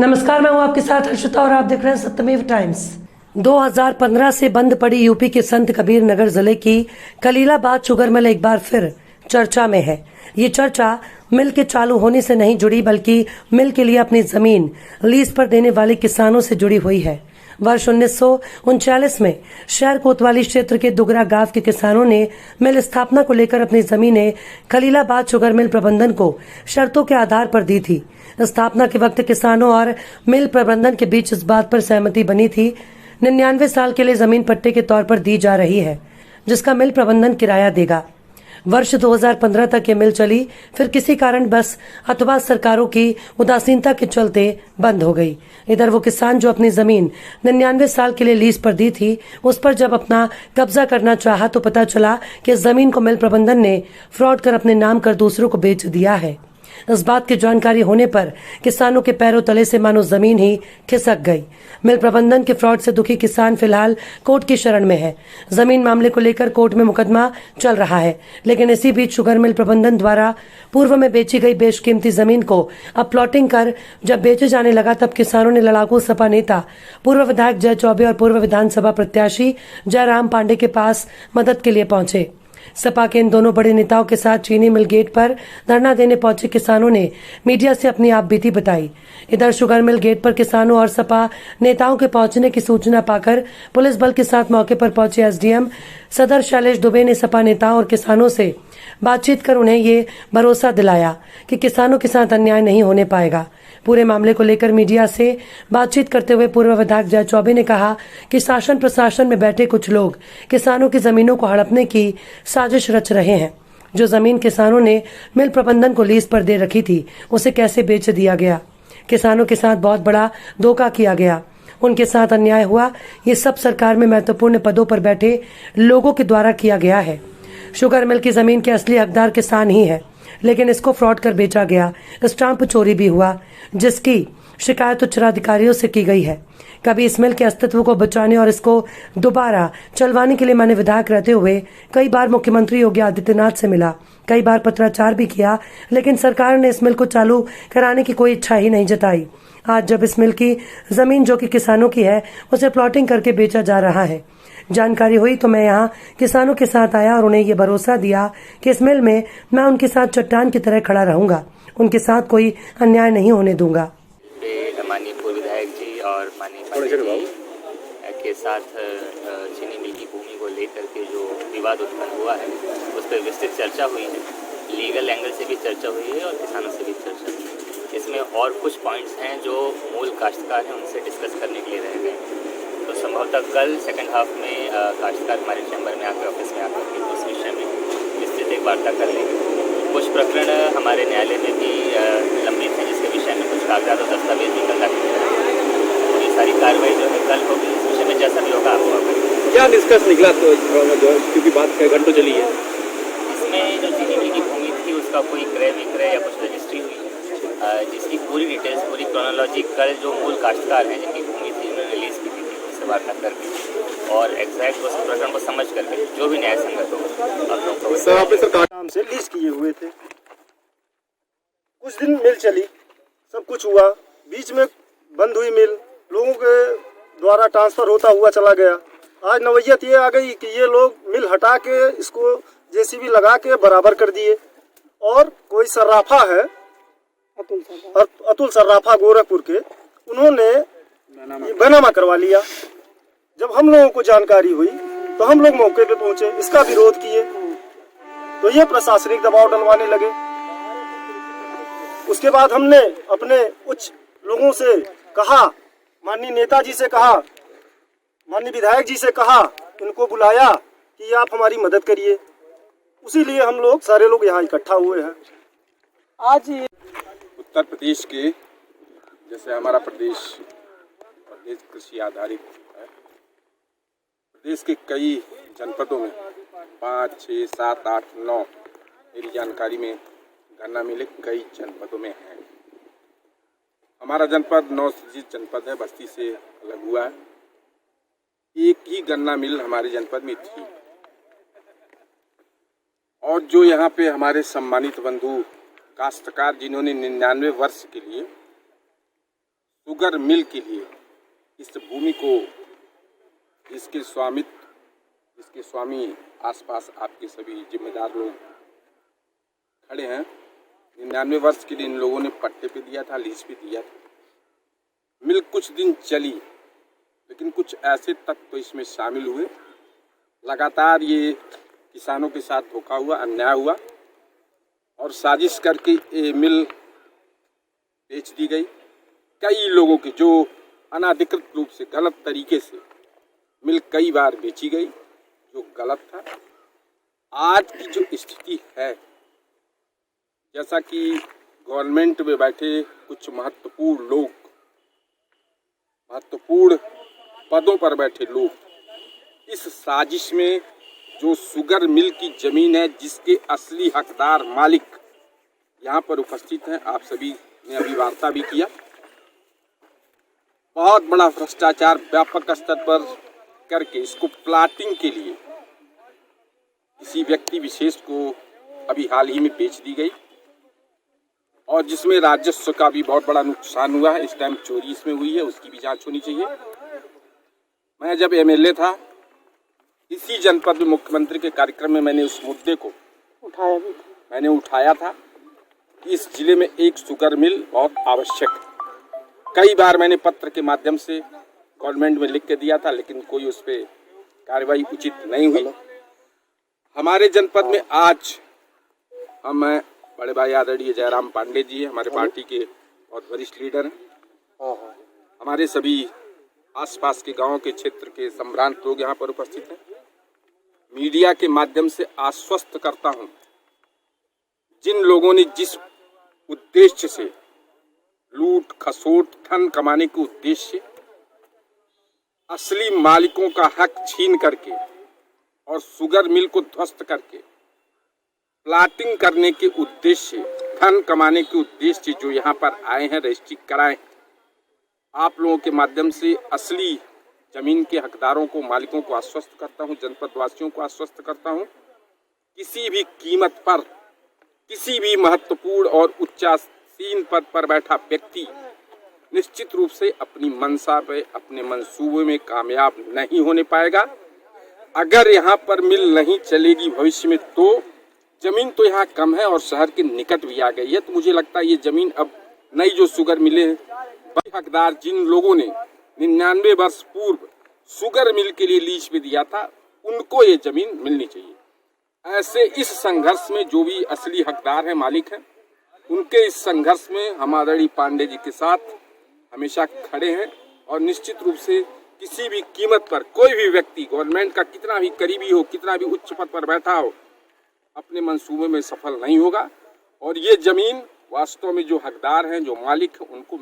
नमस्कार, मैं हूं आपके साथ हर्षिता और आप देख रहे हैं सत्यमेव टाइम्स। 2015 से बंद पड़ी यूपी के संत कबीर नगर जिले की खलीलाबाद शुगर मिल एक बार फिर चर्चा में है। ये चर्चा मिल के चालू होने से नहीं जुड़ी, बल्कि मिल के लिए अपनी जमीन लीज पर देने वाले किसानों से जुड़ी हुई है। वर्ष 1939 में शहर कोतवाली क्षेत्र के दुगरा गांव के किसानों ने मिल स्थापना को लेकर अपनी जमीनें खलीलाबाद शुगर मिल प्रबंधन को शर्तों के आधार पर दी थी। स्थापना के वक्त किसानों और मिल प्रबंधन के बीच इस बात पर सहमति बनी थी 99 साल के लिए जमीन पट्टे के तौर पर दी जा रही है, जिसका मिल प्रबंधन किराया देगा। वर्ष 2015 तक ये मिल चली, फिर किसी कारण बस अथवा सरकारों की उदासीनता के चलते बंद हो गई। इधर वो किसान जो अपनी जमीन 99 साल के लिए लीज पर दी थी, उस पर जब अपना कब्जा करना चाहा तो पता चला कि इस जमीन को मिल प्रबंधन ने फ्रॉड कर अपने नाम कर दूसरों को बेच दिया है। इस बात की जानकारी होने पर किसानों के पैरों तले से मानो जमीन ही खिसक गई। मिल प्रबंधन के फ्रॉड से दुखी किसान फिलहाल कोर्ट की शरण में है। जमीन मामले को लेकर कोर्ट में मुकदमा चल रहा है, लेकिन इसी बीच शुगर मिल प्रबंधन द्वारा पूर्व में बेची गई बेशकीमती जमीन को अब प्लॉटिंग कर जब बेचे जाने लगा, तब किसानों ने लड़ाकू सपा नेता पूर्व विधायक जय चौबे और पूर्व विधानसभा प्रत्याशी जयराम पांडे के पास मदद के लिए पहुंचे। सपा के इन दोनों बड़े नेताओं के साथ चीनी मिल गेट पर धरना देने पहुंचे किसानों ने मीडिया से अपनी आपबीती बताई। इधर शुगर मिल गेट पर किसानों और सपा नेताओं के पहुंचने की सूचना पाकर पुलिस बल के साथ मौके पर पहुंचे एसडीएम सदर शैलेश दुबे ने सपा नेताओं और किसानों से बातचीत कर उन्हें ये भरोसा दिलाया कि किसानों के साथ अन्याय नहीं होने पाएगा। पूरे मामले को लेकर मीडिया से बातचीत करते हुए पूर्व विधायक जय चौबे ने कहा कि शासन प्रशासन में बैठे कुछ लोग किसानों की जमीनों को हड़पने की साजिश रच रहे हैं। जो जमीन किसानों ने मिल प्रबंधन को लीज पर दे रखी थी, उसे कैसे बेच दिया गया। किसानों के साथ बहुत बड़ा धोखा किया गया, उनके साथ अन्याय हुआ। ये सब सरकार में महत्वपूर्ण पदों पर बैठे लोगों के द्वारा किया गया है। शुगर मिल की जमीन के असली हकदार किसान ही है, लेकिन इसको फ्रॉड कर बेचा गया। स्टाम्प चोरी भी हुआ, जिसकी शिकायत उच्च अधिकारियों से की गई है। कभी इस मिल के अस्तित्व को बचाने और इसको दोबारा चलवाने के लिए मैंने विधायक रहते हुए कई बार मुख्यमंत्री योगी आदित्यनाथ से मिला, कई बार पत्राचार भी किया, लेकिन सरकार ने इस मिल को चालू कराने की कोई इच्छा ही नहीं जताई। आज जब इस मिल की जमीन जो कि किसानों की है, उसे प्लॉटिंग करके बेचा जा रहा है। जानकारी हुई तो मैं यहाँ किसानों के साथ आया और उन्हें ये भरोसा दिया कि इस मिल में मैं उनके साथ चट्टान की तरह खड़ा रहूंगा, उनके साथ कोई अन्याय नहीं होने दूंगा। माननीय पूर्व विधायक जी और माननीय पांडे जी के साथ चीनी मिल की भूमि को लेकर के जो विवाद उत्पन्न हुआ है, उस पर विस्तृत चर्चा हुई है। लीगल एंगल से भी चर्चा हुई है और किसानों से भी चर्चा हुई है। इसमें और कुछ पॉइंट्स हैं जो मूल काश्तकार हैं उनसे डिस्कस करने के लिए रह गए। तो संभवतः कल सेकंड हाफ में काश्तकार हमारे चैम्बर में आकर, ऑफिस में आकर के उस विषय में विस्तृत एक वार्ता कर लेंगे। कुछ प्रकरण हमारे न्यायालय में भी लंबित हैं, जिसके विषय में कुछ कागजात और दस्तावेज भी कल दाखिल कराए। और ये सारी कार्रवाई जो है कल होगी। इस विषय में जैसा भी होगा आपको क्या डिस्कस निकला, तो क्योंकि बात कई घंटों चली है। इसमें जो चीनी मिल की भूमि थी उसका कोई क्रय विक्रय या कुछ रजिस्ट्री हुई है, जिसकी पूरी डिटेल्स, पूरी क्रोनोलॉजी कल जो मूल काश्तकार हैं जिनकी भूमि थी उन्होंने रिलीज की थी, उससे वार्ता करके और एग्जैक्ट उस प्रकरण को समझ करके जो भी न्याय संगत होगा। सर, आपने सरकार नाम से लीज किए हुए थे, कुछ दिन मिल चली, सब कुछ हुआ, बीच में बंद हुई मिल, लोगों के द्वारा ट्रांसफर होता हुआ चला गया। आज नवैयत ये आ गई कि ये लोग मिल हटा के इसको जेसीबी लगा के बराबर कर दिए। और कोई सर्राफा है, अतुल सर्राफा गोरखपुर के, उन्होंने ये बैनामा करवा लिया। जब हम लोगों को जानकारी हुई तो हम लोग मौके पे पहुंचे, इसका विरोध किए, तो ये प्रशासनिक दबाव डलवाने लगे। उसके बाद हमने अपने उच्च लोगों से कहा, माननीय नेताजी से कहा, माननीय विधायक जी से कहा, इनको बुलाया कि आप हमारी मदद करिए। उसी लिए हम लोग सारे लोग यहाँ इकट्ठा हुए हैं। आज उत्तर प्रदेश के, जैसे हमारा प्रदेश कृषि आधारित है, प्रदेश के कई जनपदों में 5, 6, 7, 8, 9 मेरी जानकारी में गन्ना मिलें कई जनपदों में है। हमारा जनपद 9 जनपद है, बस्ती से अलग हुआ है। एक ही गन्ना मिल हमारे जनपद में थी और जो यहाँ पे हमारे सम्मानित बंधु काश्तकार जिन्होंने 99 वर्ष के लिए शुगर मिल के लिए इस भूमि को जिसके स्वामी आसपास आपके सभी जिम्मेदार लोग खड़े हैं, 99 वर्ष के लिए इन लोगों ने पट्टे पे दिया था, लीज पे दिया था। मिल कुछ दिन चली, लेकिन कुछ ऐसे तत्व इसमें शामिल हुए, लगातार ये किसानों के साथ धोखा हुआ, अन्याय हुआ और साजिश करके ये मिल बेच दी गई। कई लोगों के जो अनाधिकृत रूप से गलत तरीके से मिल कई बार बेची गई, जो गलत था। आज की जो स्थिति है, जैसा कि गवर्नमेंट में बैठे कुछ महत्वपूर्ण लोग, महत्वपूर्ण पदों पर बैठे लोग, इस साजिश में जो शुगर मिल की जमीन है जिसके असली हकदार मालिक यहाँ पर उपस्थित हैं, आप सभी ने अभी वार्ता भी किया। बहुत बड़ा भ्रष्टाचार व्यापक स्तर पर करके इसको प्लाटिंग के लिए किसी व्यक्ति विशेष को अभी हाल ही में बेच दी गई और जिसमें राजस्व का भी बहुत बड़ा नुकसान हुआ है। इस टाइम चोरी इसमें हुई है, उसकी भी जांच होनी चाहिए। मैं जब एमएलए था, इसी जनपद में मुख्यमंत्री के कार्यक्रम में मैंने उस मुद्दे को उठाया था। इस जिले में एक शुगर मिल बहुत आवश्यक है। कई बार मैंने पत्र के माध्यम से गवर्नमेंट में लिख के दिया था, लेकिन कोई उस पर कार्रवाई उचित नहीं हुई। हमारे जनपद में आज हम बड़े भाई आदरणीय जयराम पांडे जी हैं, हमारे पार्टी के बहुत वरिष्ठ लीडर हैं। हमारे सभी आसपास के गांव के क्षेत्र के संभ्रांत लोग यहाँ पर उपस्थित हैं। मीडिया के माध्यम से आश्वस्त करता हूँ, जिन लोगों ने जिस उद्देश्य से लूट खसोट धन कमाने के उद्देश्य असली मालिकों का हक छीन करके और शुगर मिल को ध्वस्त करके प्लाटिंग करने के उद्देश्य, धन कमाने के उद्देश्य जो यहाँ पर आए हैं, रजिस्ट्री कराए, आप लोगों के माध्यम से असली जमीन के हकदारों को, मालिकों को आश्वस्त करता हूँ, जनपद वासियों को आश्वस्त करता हूँ, किसी भी कीमत पर किसी भी महत्वपूर्ण और उच्चासीन पद पर बैठा व्यक्ति निश्चित रूप से अपनी मंशा पे, अपने मंसूबे में कामयाब नहीं होने पाएगा। अगर यहाँ पर मिल नहीं चलेगी भविष्य में, तो जमीन तो यहाँ कम है और शहर के निकट भी आ गई है, तो मुझे लगता है ये जमीन अब नई जो शुगर मिले हैं, बड़े हकदार जिन लोगों ने 99 वर्ष पूर्व शुगर मिल के लिए लीज पे दिया था, उनको ये जमीन मिलनी चाहिए। ऐसे इस संघर्ष में जो भी असली हकदार हैं, मालिक हैं, उनके इस संघर्ष में हम आदरणीय पांडे जी के साथ हमेशा खड़े हैं और निश्चित रूप से किसी भी कीमत पर कोई भी व्यक्ति गवर्नमेंट का कितना भी करीबी हो, कितना भी उच्च पद पर बैठा हो, अपने मंसूबे में सफल नहीं होगा और ये जमीन वास्तव में जो हकदार हैं, जो मालिक हैं, उनको